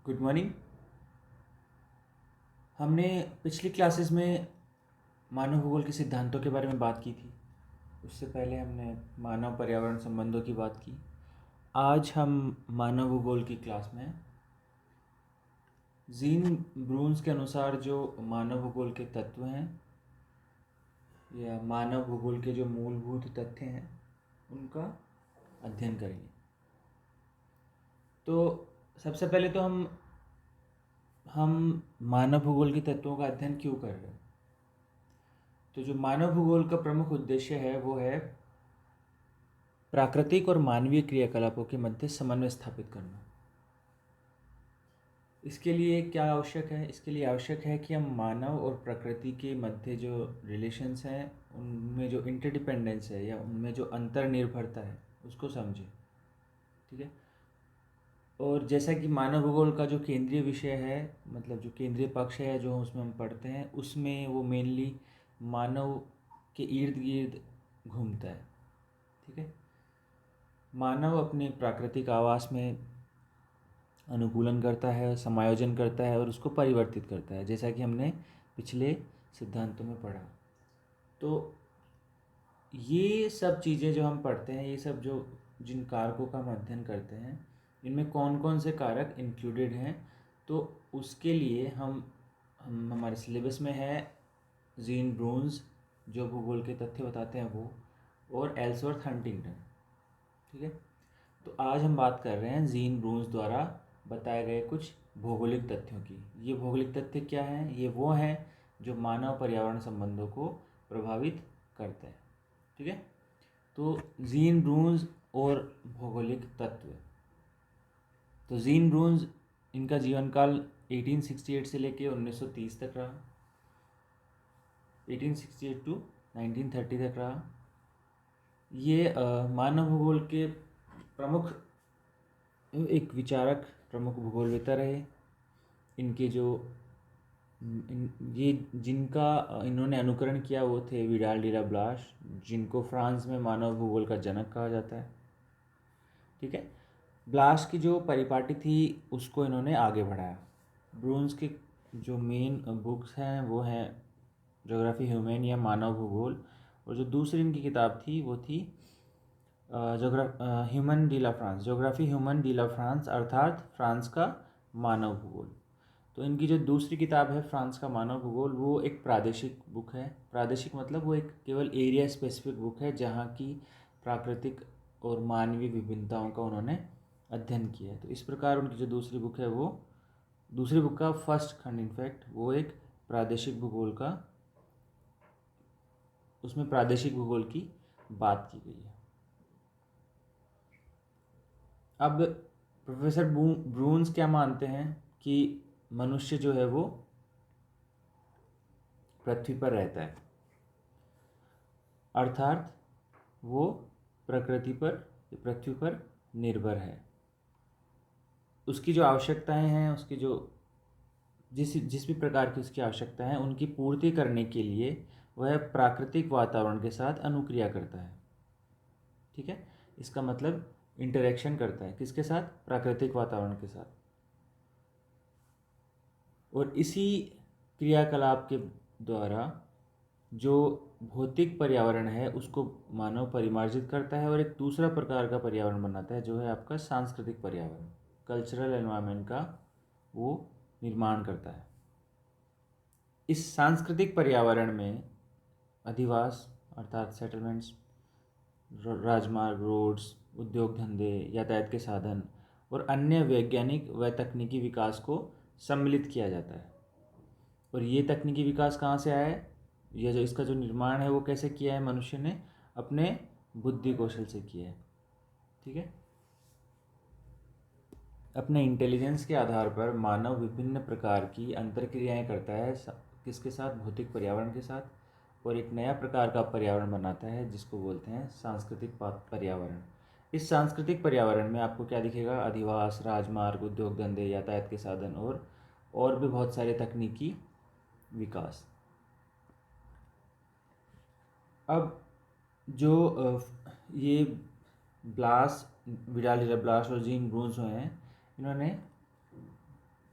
Good morning. हमने पिछली classes में मानव भूगोल के सिद्धांतों के बारे में बात की थी। उससे पहले हमने मानव पर्यावरण संबंधों की बात की। आज हम मानव भूगोल की क्लास में जीन ब्रून्स के अनुसार जो मानव भूगोल के तत्व हैं या मानव भूगोल के जो मूलभूत तथ्य हैं उनका अध्ययन करेंगे। तो सबसे पहले तो हम मानव भूगोल के तत्वों का अध्ययन क्यों कर रहे हैं। तो जो मानव भूगोल का प्रमुख उद्देश्य है वो है प्राकृतिक और मानवीय क्रियाकलापों के मध्य समन्वय स्थापित करना। इसके लिए क्या आवश्यक है? इसके लिए आवश्यक है कि हम मानव और प्रकृति के मध्य जो रिलेशंस हैं उनमें जो इंटरडिपेंडेंस है या उनमें जो अंतर्निर्भरता है उसको समझें। ठीक है। और जैसा कि मानव भूगोल का जो केंद्रीय विषय है, मतलब जो केंद्रीय पक्ष है जो उसमें हम पढ़ते हैं, उसमें वो मेनली मानव के इर्द गिर्द घूमता है। ठीक है। मानव अपने प्राकृतिक आवास में अनुकूलन करता है, समायोजन करता है और उसको परिवर्तित करता है, जैसा कि हमने पिछले सिद्धांतों में पढ़ा। तो ये सब चीज़ें जो हम पढ़ते हैं, ये सब जो जिन कारकों का हम अध्ययन करते हैं, इनमें कौन कौन से कारक इंक्लूडेड हैं, तो उसके लिए हम हमारे सिलेबस में है जीन ब्रून्स जो भूगोल के तथ्य बताते हैं वो, और एल्सवर्थ हंटिंगटन। ठीक है। तो आज हम बात कर रहे हैं जीन ब्रून्स द्वारा बताए गए कुछ भौगोलिक तथ्यों की। ये भौगोलिक तथ्य क्या हैं? ये वो हैं जो मानव पर्यावरण संबंधों को प्रभावित करते हैं। ठीक है। तो जीन ब्रून्स और भौगोलिक तत्व। तो जीन ब्रून्स, इनका जीवन काल 1868 से लेके 1930 तक रहा। 1868 टू 1930 तक रहा। ये मानव भूगोल के प्रमुख एक विचारक, प्रमुख भूगोलवेत्ता रहे। इनके जो ये जिनका इन्होंने अनुकरण किया वो थे विडाल डी ला ब्लाश, जिनको फ्रांस में मानव भूगोल का जनक कहा जाता है। ठीक है। ब्लाश की जो परिपाटी थी उसको इन्होंने आगे बढ़ाया। ब्रून्स के जो मेन बुक्स हैं वो हैं ज्योग्राफी ह्यूमन या मानव भूगोल, और जो दूसरी इनकी किताब थी वो थी ह्यूमन डी ला फ्रांस, ज्योग्राफी ह्यूमन डी ला फ्रांस, अर्थात फ्रांस का मानव भूगोल। तो इनकी जो दूसरी किताब है फ्रांस का मानव भूगोल, वो एक प्रादेशिक बुक है। प्रादेशिक मतलब वो एक केवल एरिया स्पेसिफिक बुक है जहाँ की प्राकृतिक और मानवीय विभिन्नताओं का उन्होंने अध्ययन किया है। तो इस प्रकार उनकी जो दूसरी बुक है वो, दूसरी बुक का फर्स्ट खंड इनफैक्ट वो एक प्रादेशिक भूगोल का, उसमें प्रादेशिक भूगोल की बात की गई है। अब प्रोफेसर ब्रून्स क्या मानते हैं कि मनुष्य जो है वो पृथ्वी पर रहता है, अर्थात वो प्रकृति पर, पृथ्वी पर निर्भर है। उसकी जो आवश्यकताएं हैं, उसकी जो जिस जिस भी प्रकार की उसकी आवश्यकता है उनकी पूर्ति करने के लिए वह प्राकृतिक वातावरण के साथ अनुक्रिया करता है। ठीक है। इसका मतलब इंटरेक्शन करता है किसके साथ? प्राकृतिक वातावरण के साथ। और इसी क्रियाकलाप के द्वारा जो भौतिक पर्यावरण है उसको मानव परिमार्जित करता है और एक दूसरा प्रकार का पर्यावरण बनाता है जो है आपका सांस्कृतिक पर्यावरण, कल्चरल एनवायरनमेंट का वो निर्माण करता है। इस सांस्कृतिक पर्यावरण में अधिवास अर्थात सेटलमेंट्स, राजमार्ग, रोड्स, उद्योग धंधे, यातायात के साधन और अन्य वैज्ञानिक व तकनीकी विकास को सम्मिलित किया जाता है। और ये तकनीकी विकास कहाँ से आया है? यह जो इसका जो निर्माण है वो कैसे किया है? मनुष्य ने अपने बुद्धि कौशल से किया है। ठीक है। अपने इंटेलिजेंस के आधार पर मानव विभिन्न प्रकार की अंतर्क्रियाएं करता है, किसके साथ? भौतिक पर्यावरण के साथ, और एक नया प्रकार का पर्यावरण बनाता है जिसको बोलते हैं सांस्कृतिक पर्यावरण। इस सांस्कृतिक पर्यावरण में आपको क्या दिखेगा? अधिवास, राजमार्ग, उद्योग धंधे, यातायात के साधन और भी बहुत सारे तकनीकी विकास। अब जो ये ब्लास, विडाल डी ला ब्लास और जीन ब्रून्स हैं, इन्होंने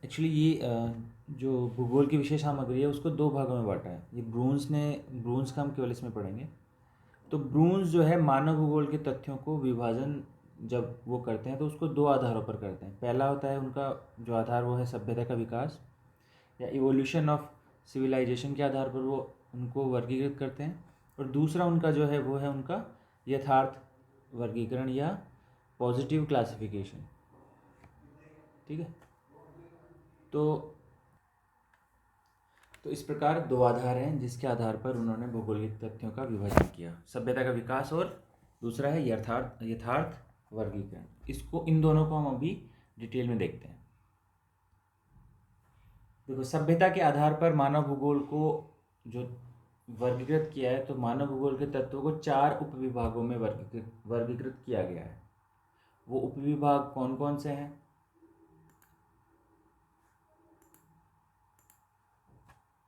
एक्चुअली ये जो भूगोल की विशेष सामग्री है उसको दो भागों में बांटा है। ये ब्रून्स का हम केवल इसमें पढ़ेंगे। तो ब्रून्स जो है मानव भूगोल के तथ्यों को विभाजन जब वो करते हैं तो उसको दो आधारों पर करते हैं। पहला होता है उनका जो आधार वो है सभ्यता का विकास या इवोल्यूशन ऑफ सिविलाइजेशन के आधार पर वो उनको वर्गीकृत करते हैं। और दूसरा उनका जो है वो है उनका यथार्थ वर्गीकरण या पॉजिटिव क्लासिफिकेशन। ठीक है। तो इस प्रकार दो आधार हैं जिसके आधार पर उन्होंने भौगोलिक तथ्यों का विभाजन किया, सभ्यता का विकास और दूसरा है यथार्थ वर्गीकरण। इसको इन दोनों को हम अभी डिटेल में देखते हैं। देखो, सभ्यता के आधार पर मानव भूगोल को जो वर्गीकृत किया है, तो मानव भूगोल के तत्वों को चार उपविभागों में वर्गीकृत किया गया है। वो उपविभाग कौन कौन से हैं?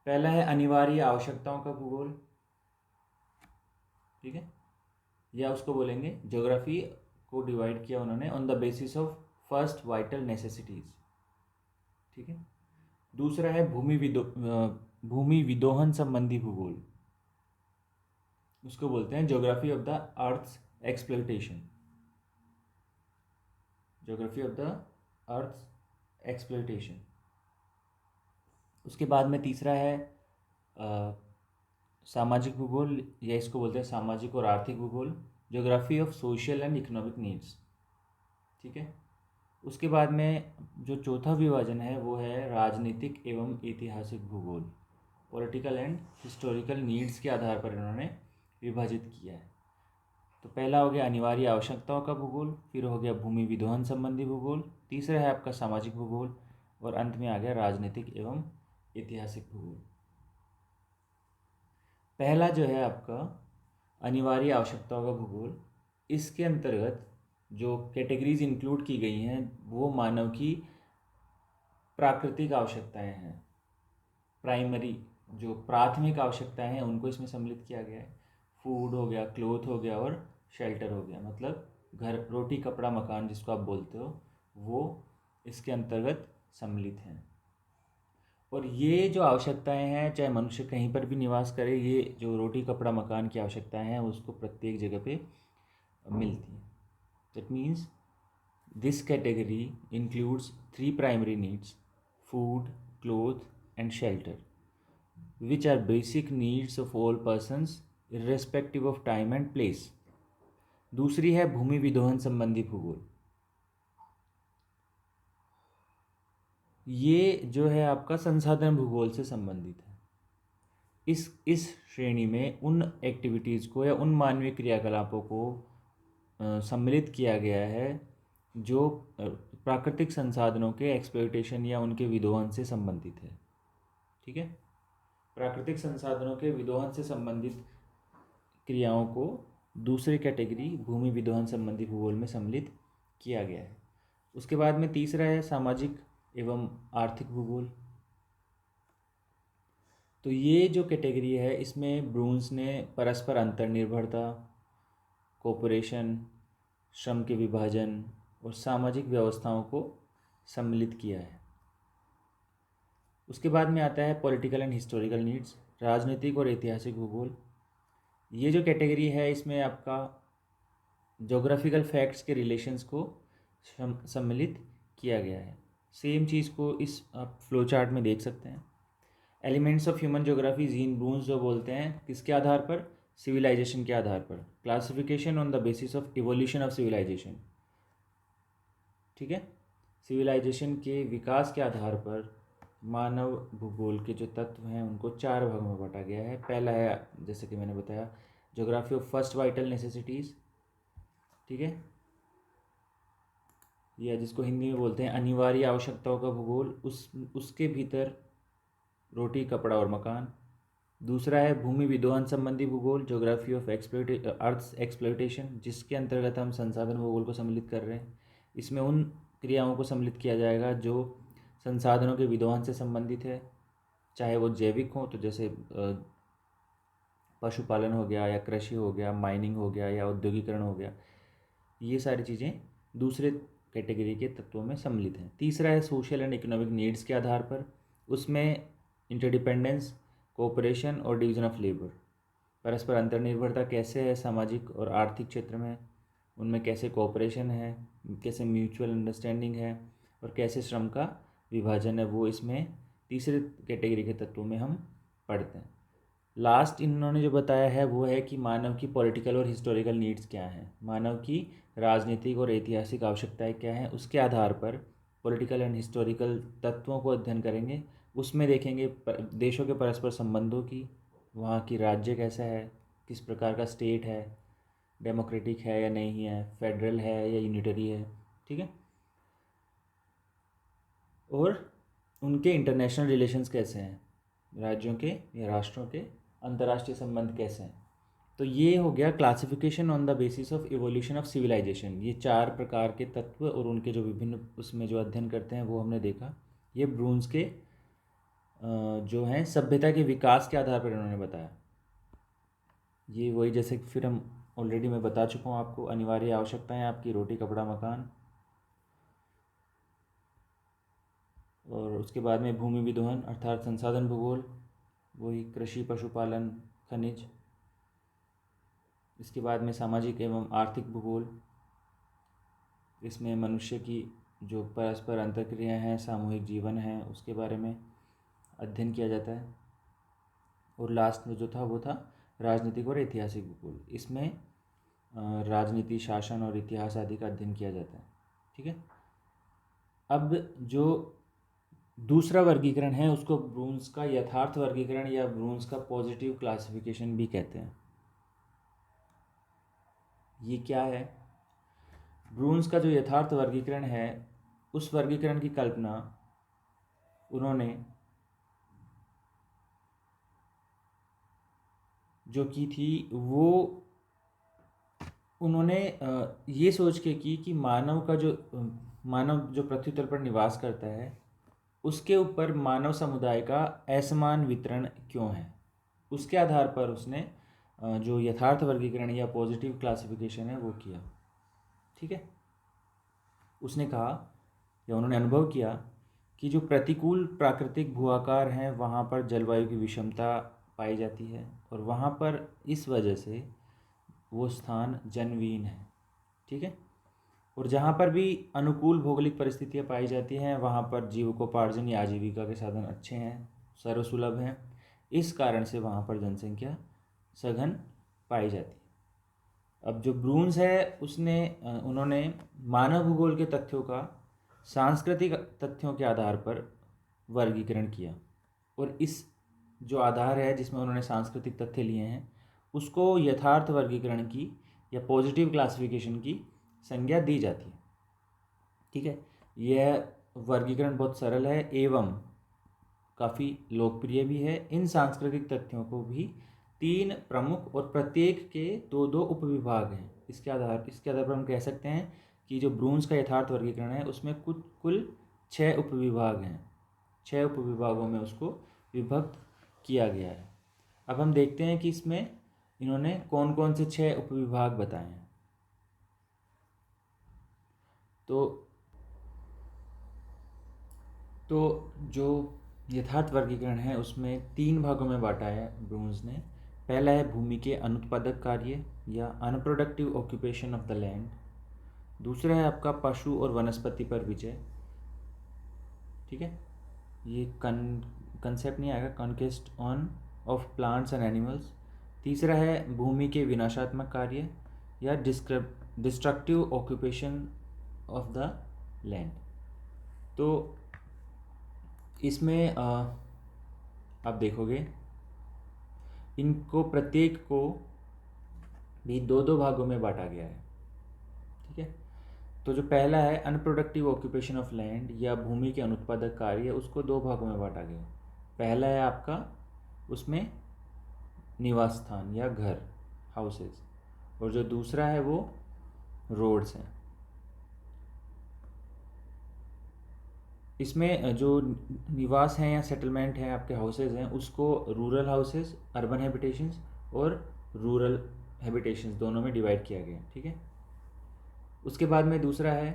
पहला है अनिवार्य आवश्यकताओं का भूगोल। ठीक है, या उसको बोलेंगे ज्योग्राफी को डिवाइड किया उन्होंने on the basis of first vital necessities. ठीक है। दूसरा है भूमि विदोहन संबंधी भूगोल, उसको बोलते हैं geography of the earth exploitation. Geography of the earth exploitation. उसके बाद में तीसरा है सामाजिक भूगोल, या इसको बोलते हैं सामाजिक और आर्थिक भूगोल, geography of social and economic needs. ठीक है। उसके बाद में जो चौथा विभाजन है वो है राजनीतिक एवं ऐतिहासिक भूगोल, पॉलिटिकल एंड हिस्टोरिकल नीड्स के आधार पर इन्होंने विभाजित किया है। तो पहला हो गया अनिवार्य आवश्यकताओं का भूगोल, फिर हो गया भूमि विदोहन संबंधी भूगोल, तीसरा है आपका सामाजिक भूगोल, और अंत में आ गया राजनीतिक एवं ऐतिहासिक भूगोल। पहला जो है आपका अनिवार्य आवश्यकताओं का भूगोल, इसके अंतर्गत जो कैटेगरीज इंक्लूड की गई हैं वो मानव की प्राकृतिक आवश्यकताएं हैं। प्राइमरी जो प्राथमिक आवश्यकताएं हैं उनको इसमें सम्मिलित किया गया है। फूड हो गया, क्लोथ हो गया और शेल्टर हो गया, मतलब घर, रोटी, कपड़ा, मकान जिसको आप बोलते हो, वो इसके अंतर्गत सम्मिलित हैं। और ये जो आवश्यकताएं हैं, चाहे मनुष्य कहीं पर भी निवास करे, ये जो रोटी, कपड़ा, मकान की आवश्यकताएं हैं उसको प्रत्येक जगह पे मिलती हैं। That means this category includes three primary needs: food, cloth and shelter, which are basic needs of all persons irrespective of time and place। दूसरी है भूमि विदोहन संबंधी भूगोल। ये जो है आपका संसाधन भूगोल से संबंधित है। इस श्रेणी में उन एक्टिविटीज़ को या उन मानवीय क्रियाकलापों को सम्मिलित किया गया है जो प्राकृतिक संसाधनों के एक्सप्लॉयटेशन या उनके विदोहन से संबंधित है। ठीक है। प्राकृतिक संसाधनों के विदोहन से संबंधित क्रियाओं को दूसरी कैटेगरी भूमि विदोहन संबंधी भूगोल में सम्मिलित किया गया है। उसके बाद में तीसरा है सामाजिक एवं आर्थिक भूगोल। तो ये जो कैटेगरी है इसमें ब्रून्स ने परस्पर अंतर्निर्भरता, कोऑपरेशन, श्रम के विभाजन और सामाजिक व्यवस्थाओं को सम्मिलित किया है। उसके बाद में आता है पॉलिटिकल एंड हिस्टोरिकल नीड्स, राजनीतिक और ऐतिहासिक भूगोल। ये जो कैटेगरी है इसमें आपका ज्योग्राफिकल फैक्ट्स के रिलेशंस को सम्मिलित किया गया है। सेम चीज़ को इस आप फ्लो चार्ट में देख सकते हैं। Elements of human geography, Jean Brunhes जो बोलते हैं, किसके आधार पर? सिविलाइजेशन के आधार पर। Classification on the basis of evolution of civilization. ठीक है। सिविलाइजेशन के विकास के आधार पर मानव भूगोल के जो तत्व हैं उनको चार भागों में बांटा गया है। पहला है, जैसे कि मैंने बताया, geography of first vital necessities. ठीक है, या जिसको हिंदी में बोलते हैं अनिवार्य आवश्यकताओं का भूगोल, उसके भीतर रोटी, कपड़ा और मकान। दूसरा है भूमि विदोहन संबंधी भूगोल, ज्योग्राफी ऑफ अर्थ एक्सप्लोइटेशन, जिसके अंतर्गत हम संसाधन भूगोल को सम्मिलित कर रहे हैं। इसमें उन क्रियाओं को सम्मिलित किया जाएगा जो संसाधनों के विदोहन से संबंधित है, चाहे वो जैविक हो, तो जैसे पशुपालन हो गया, या कृषि हो गया, माइनिंग हो गया, या औद्योगिकरण हो गया, ये सारी चीज़ें दूसरे कैटेगरी के तत्वों में सम्मिलित हैं। तीसरा है सोशल एंड इकोनॉमिक नीड्स के आधार पर, उसमें इंटरडिपेंडेंस, कोऑपरेशन और डिवीजन ऑफ लेबर, परस्पर अंतर्निर्भरता कैसे है सामाजिक और आर्थिक क्षेत्र में, उनमें कैसे कोऑपरेशन है, कैसे म्यूचुअल अंडरस्टैंडिंग है और कैसे श्रम का विभाजन है, वो इसमें तीसरे कैटेगरी के तत्वों में हम पढ़ते हैं। लास्ट इन्होंने जो बताया है वो है कि मानव की पॉलिटिकल और हिस्टोरिकल नीड्स क्या हैं, मानव की राजनीतिक और ऐतिहासिक आवश्यकताएं क्या हैं, उसके आधार पर पॉलिटिकल एंड हिस्टोरिकल तत्वों को अध्ययन करेंगे। उसमें देखेंगे देशों के परस्पर संबंधों की, वहाँ की राज्य कैसा है, किस प्रकार का स्टेट है, डेमोक्रेटिक है या नहीं है, फेडरल है या यूनिटरी है, ठीक है, और उनके इंटरनेशनल रिलेशंस कैसे हैं, राज्यों के या राष्ट्रों के अंतर्राष्ट्रीय संबंध कैसे हैं। तो ये हो गया classification on the basis of evolution of civilization. ये 4 प्रकार के तत्व और उनके जो विभिन्न उसमें जो अध्ययन करते हैं वो हमने देखा। ये ब्रून्स के जो हैं सभ्यता के विकास के आधार पर इन्होंने बताया। ये वही जैसे फिर हम ऑलरेडी मैं बता चुका हूँ आपको, अनिवार्य आवश्यकताएं आपकी रोटी कपड़ा मकान, और उसके बाद में भूमि विदोहन अर्थात संसाधन भूगोल, वही कृषि पशुपालन खनिज, इसके बाद में सामाजिक एवं आर्थिक भूगोल, इसमें मनुष्य की जो परस्पर अंतर्क्रियाएँ हैं, सामूहिक जीवन है, उसके बारे में अध्ययन किया जाता है। और लास्ट में जो था वो था राजनीतिक और ऐतिहासिक भूगोल। इसमें राजनीति, शासन और इतिहास आदि का अध्ययन किया जाता है, ठीक है। अब जो दूसरा वर्गीकरण है उसको ब्रून्स का यथार्थ वर्गीकरण या ब्रून्स का पॉजिटिव क्लासिफिकेशन भी कहते हैं। ये क्या है? ब्रून्स का जो यथार्थ वर्गीकरण है, उस वर्गीकरण की कल्पना उन्होंने जो की थी वो उन्होंने ये सोच के की कि मानव जो पृथ्वी तल पर निवास करता है उसके ऊपर मानव समुदाय का असमान वितरण क्यों है। उसके आधार पर उसने जो यथार्थ वर्गीकरण या पॉजिटिव क्लासिफिकेशन है वो किया, ठीक है। उसने कहा या उन्होंने अनुभव किया कि जो प्रतिकूल प्राकृतिक भूआकार हैं वहाँ पर जलवायु की विषमता पाई जाती है और वहाँ पर इस वजह से वो स्थान जनविहीन है, ठीक है। और जहाँ पर भी अनुकूल भौगोलिक परिस्थितियाँ पाई जाती हैं वहाँ पर जीविकोपार्जन या आजीविका के साधन अच्छे हैं, सर्वसुलभ हैं। इस कारण से वहाँ पर जनसंख्या सघन पाई जाती है। अब जो ब्रून्स है उन्होंने मानव भूगोल के तथ्यों का सांस्कृतिक तथ्यों के आधार पर वर्गीकरण किया, और इस जो आधार है जिसमें उन्होंने सांस्कृतिक तथ्य लिए हैं उसको यथार्थ वर्गीकरण की या पॉजिटिव क्लासिफिकेशन की संज्ञा दी जाती है, ठीक है। यह वर्गीकरण बहुत सरल है एवं काफ़ी लोकप्रिय भी है। इन सांस्कृतिक तथ्यों को भी 3 प्रमुख और प्रत्येक के 2-2 उपविभाग हैं। इसके आधार पर हम कह सकते हैं कि जो ब्रून्स का यथार्थ वर्गीकरण है उसमें कुल 6 उपविभाग हैं। 6 उपविभागों में उसको विभक्त किया गया है। अब हम देखते हैं कि इसमें इन्होंने कौन कौन से 6 उपविभाग बताए हैं। तो जो यथार्थ वर्गीकरण है उसमें 3 भागों में बांटा है ब्रून्स ने। पहला है भूमि के अनुत्पादक कार्य या unproductive occupation of the land. दूसरा है आपका पशु और वनस्पति पर विजय, ठीक है। ये कंसेप्ट नहीं आएगा, conquest on off plants and animals. तीसरा है भूमि के विनाशात्मक कार्य या destructive occupation of the land. तो इसमें आप देखोगे इनको प्रत्येक को भी 2-2 भागों में बांटा गया है, ठीक है। तो जो पहला है अनप्रोडक्टिव ऑक्यूपेशन ऑफ लैंड या भूमि के अनुत्पादक कार्य, उसको 2 भागों में बांटा गया। पहला है आपका उसमें निवास स्थान या घर, हाउसेस, और जो दूसरा है वो रोड्स हैं। इसमें जो निवास हैं या सेटलमेंट हैं आपके हाउसेस हैं उसको रूरल हाउसेस, अर्बन हैबिटेशंस और रूरल हैबिटेशंस दोनों में डिवाइड किया गया, ठीक है। उसके बाद में दूसरा है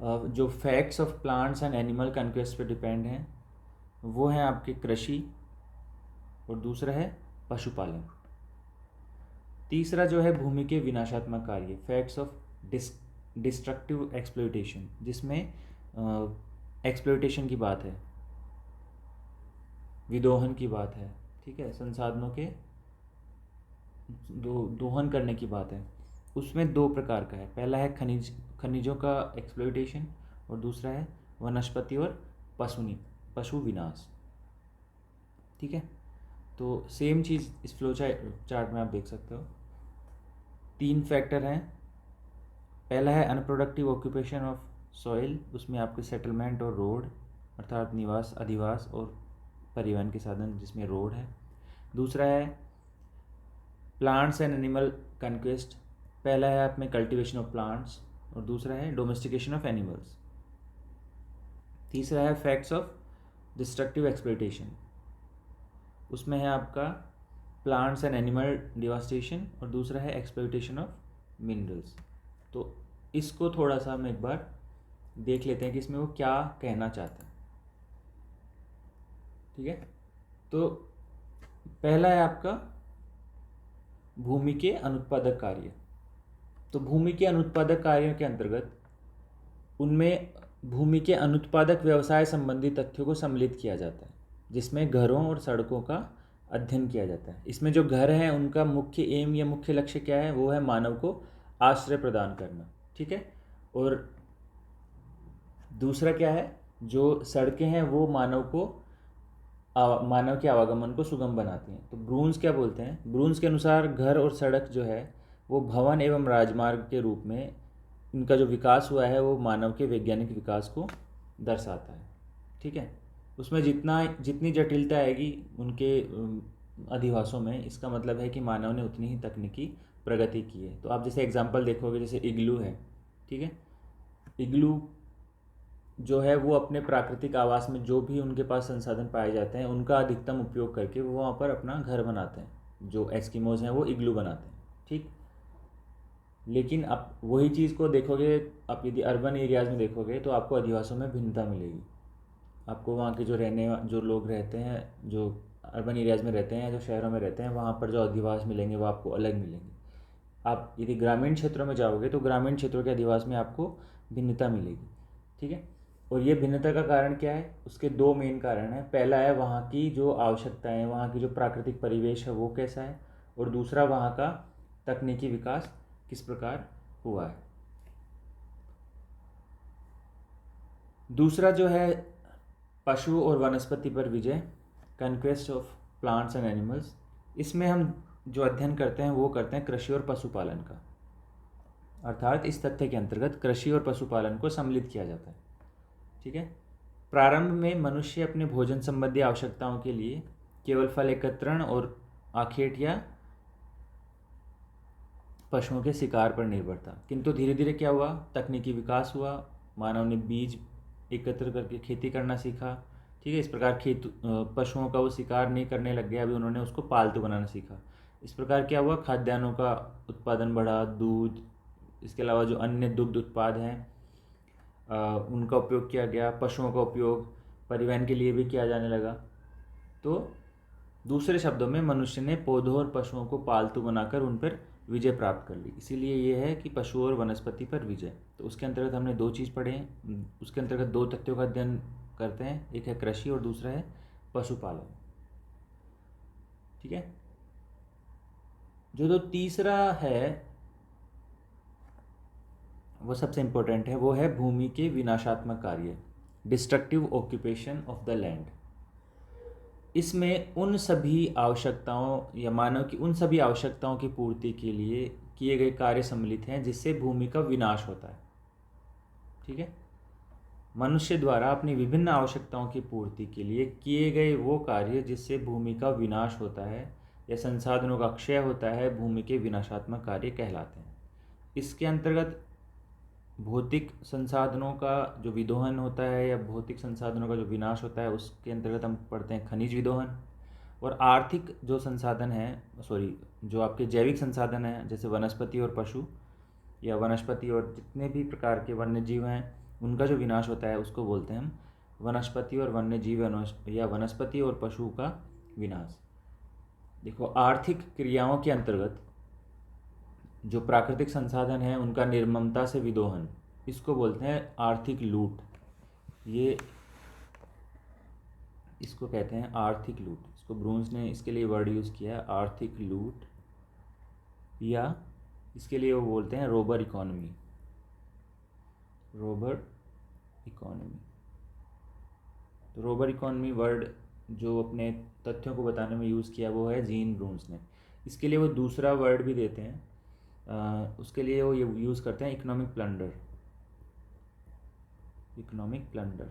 जो facts of plants and animal conquest पे डिपेंड हैं वो हैं आपके कृषि, और दूसरा है पशुपालन। तीसरा जो है भूमि के विनाशात्मक कार्य, फैक्ट्स ऑफ डिस्ट्रक्टिव एक्सप्लॉयटेशन, जिसमें एक्सप्लॉयटेशन की बात है, विदोहन की बात है, ठीक है, संसाधनों के दोहन करने की बात है। उसमें दो प्रकार का है, पहला है खनिजों का एक्सप्लॉयटेशन, और दूसरा है वनस्पति और पशु विनाश। ठीक है, तो सेम चीज़ इस फ्लो चार्ट में आप देख सकते हो। 3 फैक्टर हैं। पहला है अनप्रोडक्टिव ऑक्यूपेशन ऑफ सॉइल, उसमें आपके सेटलमेंट और रोड, अर्थात निवास, अधिवास और परिवहन के साधन जिसमें रोड है। दूसरा है प्लांट्स एंड एनिमल कन्क्वेस्ट, पहला है आप में कल्टीवेशन ऑफ प्लांट्स और दूसरा है डोमेस्टिकेशन ऑफ एनिमल्स। तीसरा है फैक्ट्स ऑफ डिस्ट्रक्टिव एक्सप्लॉयटेशन, उसमें है आपका प्लांट्स एंड एनिमल डिवास्टेशन और दूसरा है एक्सप्लॉयटेशन ऑफ मिनरल्स। तो इसको थोड़ा सा हम एक बार देख लेते हैं कि इसमें वो क्या कहना चाहते हैं। ठीक है, तो पहला है आपका भूमि के अनुत्पादक कार्य। तो भूमि के अनुत्पादक कार्यों के अंतर्गत उनमें भूमि के अनुत्पादक व्यवसाय संबंधी तथ्यों को सम्मिलित किया जाता है, जिसमें घरों और सड़कों का अध्ययन किया जाता है। इसमें जो घर हैं उनका मुख्य एम या मुख्य लक्ष्य क्या है, वो है मानव को आश्रय प्रदान करना। ठीक है, और दूसरा क्या है, जो सड़कें हैं वो मानव के आवागमन को सुगम बनाती हैं। तो ब्रून्स क्या बोलते हैं, ब्रून्स के अनुसार घर और सड़क जो है वो भवन एवं राजमार्ग के रूप में इनका जो विकास हुआ है वो मानव के वैज्ञानिक विकास को दर्शाता है। ठीक है, उसमें जितनी जटिलता आएगी उनके अधिवासों में, इसका मतलब है कि मानव ने उतनी ही तकनीकी प्रगति की है। तो आप जैसे एग्जाम्पल देखोगे, जैसे इग्लू है, ठीक है, इग्लू जो है वो अपने प्राकृतिक आवास में जो भी उनके पास संसाधन पाए जाते हैं उनका अधिकतम उपयोग करके वो वहाँ पर अपना घर बनाते हैं। जो एस्किमोज हैं वो इग्लू बनाते हैं। ठीक, लेकिन आप वही चीज़ को देखोगे, आप यदि अर्बन एरियाज़ में देखोगे तो आपको अधिवासों में भिन्नता मिलेगी। आपको वहाँ के जो लोग रहते हैं, जो अर्बन एरियाज़ में रहते हैं या जो शहरों में रहते हैं, वहाँ पर जो अधिवास मिलेंगे वो आपको अलग मिलेंगे। आप यदि ग्रामीण क्षेत्रों में जाओगे तो ग्रामीण क्षेत्रों के अधिवास में आपको भिन्नता मिलेगी। ठीक है, और ये भिन्नता का कारण क्या है, उसके 2 मेन कारण हैं। पहला है वहाँ की जो आवश्यकताएं, वहाँ की जो प्राकृतिक परिवेश है वो कैसा है, और दूसरा वहाँ का तकनीकी विकास किस प्रकार हुआ है। दूसरा जो है पशु और वनस्पति पर विजय, conquest of plants and animals. इसमें हम जो अध्ययन करते हैं वो करते हैं कृषि और पशुपालन का, अर्थात इस तथ्य के अंतर्गत कृषि और पशुपालन को सम्मिलित किया जाता है। ठीक है, प्रारंभ में मनुष्य अपने भोजन संबंधी आवश्यकताओं के लिए केवल फल एकत्रण और आखेट या पशुओं के शिकार पर निर्भर था, किंतु धीरे धीरे क्या हुआ, तकनीकी विकास हुआ, मानव ने बीज एकत्र करके खेती करना सीखा। ठीक है, इस प्रकार पशुओं का वो शिकार नहीं करने लग गया, अभी उन्होंने उसको पालतू बनाना सीखा। इस प्रकार क्या हुआ, खाद्यान्नों का उत्पादन बढ़ा, दूध, इसके अलावा जो अन्य दुग्ध उत्पाद हैं उनका उपयोग किया गया। पशुओं का उपयोग परिवहन के लिए भी किया जाने लगा। तो दूसरे शब्दों में मनुष्य ने पौधों और पशुओं को पालतू बनाकर उन पर विजय प्राप्त कर ली। इसीलिए ये है कि पशु और वनस्पति पर विजय। तो उसके अंतर्गत हमने 2 चीज़ पढ़े हैं, उसके अंतर्गत 2 तथ्यों का अध्ययन करते हैं, एक है कृषि और दूसरा है पशुपालन। ठीक है, जो तीसरा है वो सबसे इम्पोर्टेंट है, वो है भूमि के विनाशात्मक कार्य, destructive occupation of the land. इसमें उन सभी आवश्यकताओं या मानव की उन सभी आवश्यकताओं की पूर्ति के लिए किए गए कार्य सम्मिलित हैं जिससे भूमि का विनाश होता है। ठीक है, मनुष्य द्वारा अपनी विभिन्न आवश्यकताओं की पूर्ति के लिए किए गए वो कार्य जिससे भूमि का विनाश होता है या संसाधनों का क्षय होता है, भूमि के विनाशात्मक कार्य कहलाते हैं। इसके अंतर्गत भौतिक संसाधनों का जो विदोहन होता है या भौतिक संसाधनों का जो विनाश होता है उसके अंतर्गत हम पढ़ते हैं खनिज विदोहन। और आर्थिक जो संसाधन हैं, जो आपके जैविक संसाधन हैं, जैसे वनस्पति और पशु या वनस्पति और जितने भी प्रकार के वन्य जीव हैं उनका जो विनाश होता है उसको बोलते हैं हम वनस्पति और वन्य जीव या वनस्पति और पशु का विनाश। देखो, आर्थिक क्रियाओं के अंतर्गत जो प्राकृतिक संसाधन है उनका निर्ममता से विदोहन, इसको बोलते हैं आर्थिक लूट। ये इसको कहते हैं आर्थिक लूट। इसको ब्रून्स ने इसके लिए वर्ड यूज़ किया है, आर्थिक लूट, या इसके लिए वो बोलते हैं रोबर इकोनॉमी। Rober economy. तो रोबर इकोनॉमी वर्ड जो अपने तथ्यों को बताने में यूज़ किया वो है जीन ब्रून्स ने। इसके लिए वो दूसरा वर्ड भी देते हैं, उसके लिए वो ये यूज़ करते हैं इकोनॉमिक प्लंडर। इकोनॉमिक प्लंडर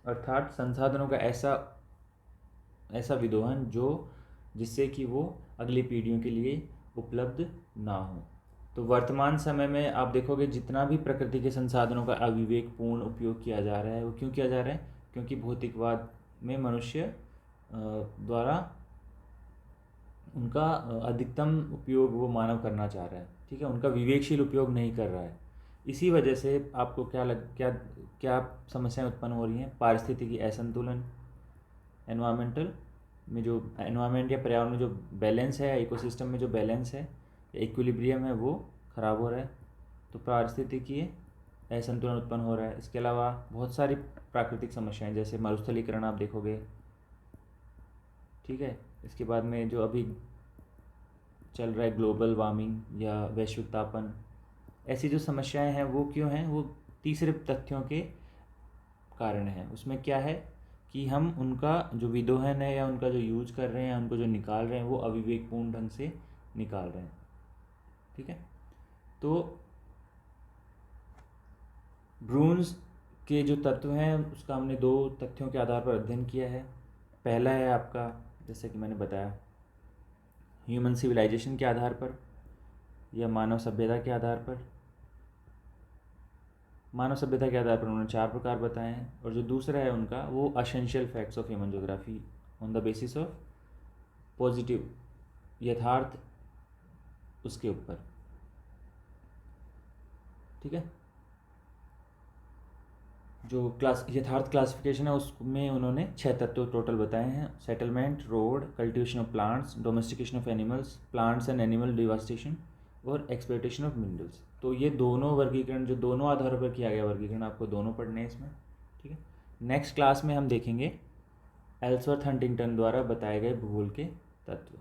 अर्थात संसाधनों का ऐसा विदोहन जिससे कि वो अगली पीढ़ियों के लिए उपलब्ध ना हो। तो वर्तमान समय में आप देखोगे जितना भी प्रकृति के संसाधनों का अविवेकपूर्ण उपयोग किया जा रहा है, वो क्यों किया जा रहा है? क्योंकि भौतिकवाद में मनुष्य द्वारा उनका अधिकतम उपयोग वो मानव करना चाह रहा है, ठीक है, उनका विवेकशील उपयोग नहीं कर रहा है। इसी वजह से आपको क्या समस्याएं उत्पन्न हो रही हैं? पारिस्थितिकी असंतुलन, एनवायरमेंटल में जो एनवायरमेंट या पर्यावरण में जो बैलेंस है, इकोसिस्टम में जो बैलेंस है, इक्विलिब्रियम है, वो ख़राब हो रहा है। तो पारिस्थितिकी असंतुलन उत्पन्न हो रहा है। इसके अलावा बहुत सारी प्राकृतिक समस्याएं, जैसे मरुस्थलीकरण आप देखोगे, ठीक है। इसके बाद में जो अभी चल रहा है ग्लोबल वार्मिंग या वैश्विक तापन, ऐसी जो समस्याएं हैं वो क्यों हैं? वो तीसरे तथ्यों के कारण है। उसमें क्या है कि हम उनका जो विदोहन है या उनका जो यूज कर रहे हैं, उनको जो निकाल रहे हैं, वो अविवेकपूर्ण ढंग से निकाल रहे हैं, ठीक है। तो ब्रून्स के जो तत्व हैं उसका हमने 2 तथ्यों के आधार पर अध्ययन किया है। पहला है आपका, जैसे कि मैंने बताया, ह्यूमन सिविलाइजेशन के आधार पर या मानव सभ्यता के आधार पर। मानव सभ्यता के आधार पर उन्होंने 4 प्रकार बताए हैं। और जो दूसरा है उनका, वो essential facts of human geography on the basis of positive, यथार्थ उसके ऊपर, ठीक है। जो यथार्थ क्लासिफिकेशन है उसमें उन्होंने 6 तत्व टोटल बताए हैं: settlement, road, cultivation of plants, domestication of animals, plants and animal devastation और एक्सप्लॉयटेशन ऑफ मिनरल्स। तो ये दोनों वर्गीकरण, जो दोनों आधारों पर किया गया वर्गीकरण, आपको दोनों पढ़ने हैं इसमें, ठीक है। नेक्स्ट क्लास में हम देखेंगे एल्सवर्थ हंटिंगटन द्वारा बताए गए भूगोल के तत्व।